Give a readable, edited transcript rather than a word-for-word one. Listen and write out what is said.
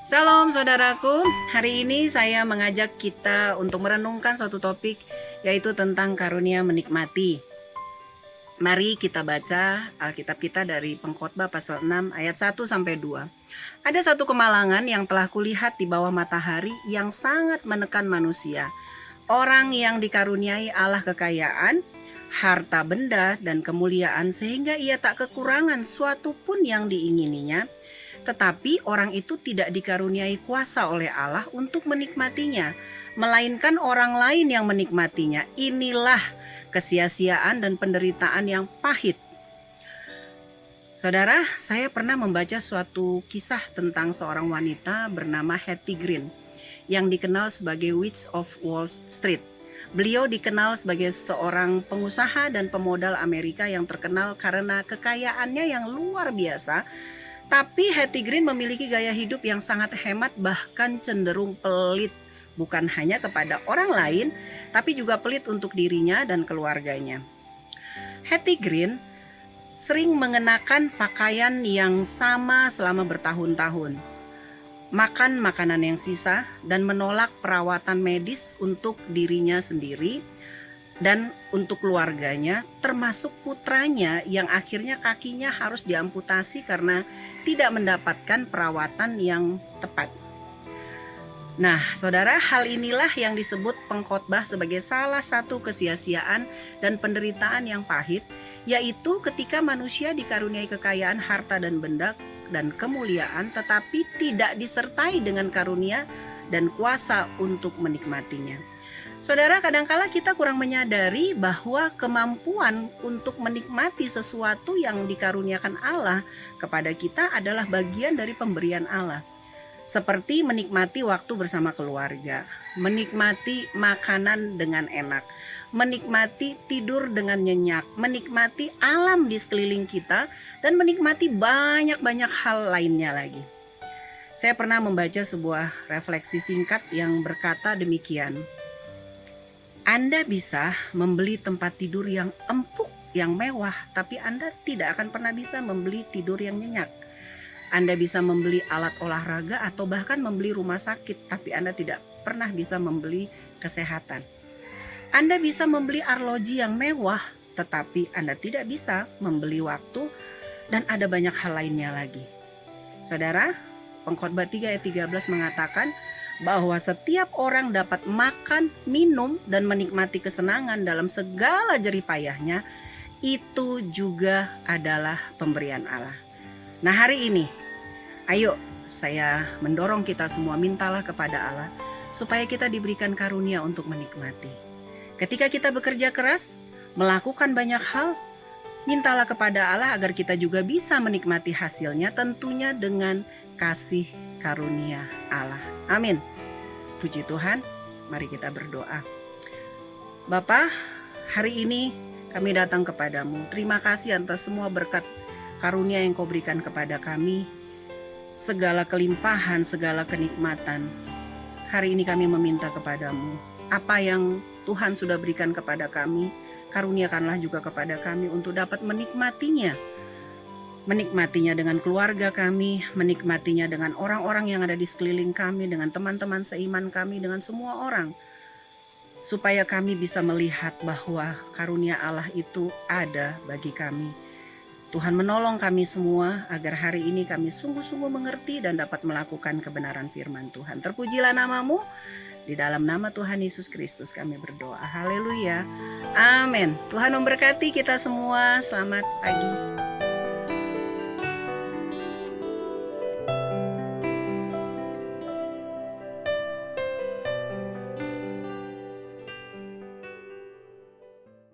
Shalom saudaraku, hari ini saya mengajak kita untuk merenungkan suatu topik yaitu tentang karunia menikmati. Mari kita baca Alkitab kita dari Pengkhotbah pasal 6 ayat 1 sampai 2. Ada satu kemalangan yang telah kulihat di bawah matahari yang sangat menekan manusia. Orang yang dikaruniai Allah kekayaan, harta benda dan kemuliaan sehingga ia tak kekurangan suatu pun yang diingininya. Tetapi orang itu tidak dikaruniai kuasa oleh Allah untuk menikmatinya, melainkan orang lain yang menikmatinya. Inilah kesia-siaan dan penderitaan yang pahit. Saudara, saya pernah membaca suatu kisah tentang seorang wanita bernama Hetty Green yang dikenal sebagai Witch of Wall Street. Beliau dikenal sebagai seorang pengusaha dan pemodal Amerika yang terkenal karena kekayaannya yang luar biasa. Tapi Hetty Green memiliki gaya hidup yang sangat hemat, bahkan cenderung pelit, bukan hanya kepada orang lain, tapi juga pelit untuk dirinya dan keluarganya. Hetty Green sering mengenakan pakaian yang sama selama bertahun-tahun, makan makanan yang sisa, dan menolak perawatan medis untuk dirinya sendiri dan untuk keluarganya, termasuk putranya yang akhirnya kakinya harus diamputasi karena tidak mendapatkan perawatan yang tepat. Nah, saudara, hal inilah yang disebut pengkhotbah sebagai salah satu kesia-siaan dan penderitaan yang pahit, yaitu ketika manusia dikaruniai kekayaan harta dan benda dan kemuliaan, tetapi tidak disertai dengan karunia dan kuasa untuk menikmatinya. Saudara, kadangkala kita kurang menyadari bahwa kemampuan untuk menikmati sesuatu yang dikaruniakan Allah kepada kita adalah bagian dari pemberian Allah. Seperti menikmati waktu bersama keluarga, menikmati makanan dengan enak, menikmati tidur dengan nyenyak, menikmati alam di sekeliling kita, dan menikmati banyak-banyak hal lainnya lagi. Saya pernah membaca sebuah refleksi singkat yang berkata demikian. Anda bisa membeli tempat tidur yang empuk, yang mewah, tapi Anda tidak akan pernah bisa membeli tidur yang nyenyak. Anda bisa membeli alat olahraga atau bahkan membeli rumah sakit, tapi Anda tidak pernah bisa membeli kesehatan. Anda bisa membeli arloji yang mewah, tetapi Anda tidak bisa membeli waktu, dan ada banyak hal lainnya lagi. Saudara, Pengkhotbah 3 ayat 13 mengatakan bahwa setiap orang dapat makan, minum, dan menikmati kesenangan dalam segala jerih payahnya, itu juga adalah pemberian Allah. Nah, hari ini, ayo saya mendorong kita semua, mintalah kepada Allah supaya kita diberikan karunia untuk menikmati. Ketika kita bekerja keras, melakukan banyak hal, mintalah kepada Allah agar kita juga bisa menikmati hasilnya, tentunya dengan kasih karunia Allah. Amin. Puji Tuhan, mari kita berdoa. Bapa, hari ini kami datang kepadamu. Terima kasih atas semua berkat karunia yang kau berikan kepada kami. Segala kelimpahan, segala kenikmatan. Hari ini kami meminta kepadamu. Apa yang Tuhan sudah berikan kepada kami, karuniakanlah juga kepada kami untuk dapat menikmatinya. Menikmatinya dengan keluarga kami, menikmatinya dengan orang-orang yang ada di sekeliling kami, dengan teman-teman seiman kami, dengan semua orang. Supaya kami bisa melihat bahwa karunia Allah itu ada bagi kami. Tuhan menolong kami semua agar hari ini kami sungguh-sungguh mengerti dan dapat melakukan kebenaran firman Tuhan. Terpujilah namamu, di dalam nama Tuhan Yesus Kristus kami berdoa. Haleluya. Amin. Tuhan memberkati kita semua. Selamat pagi.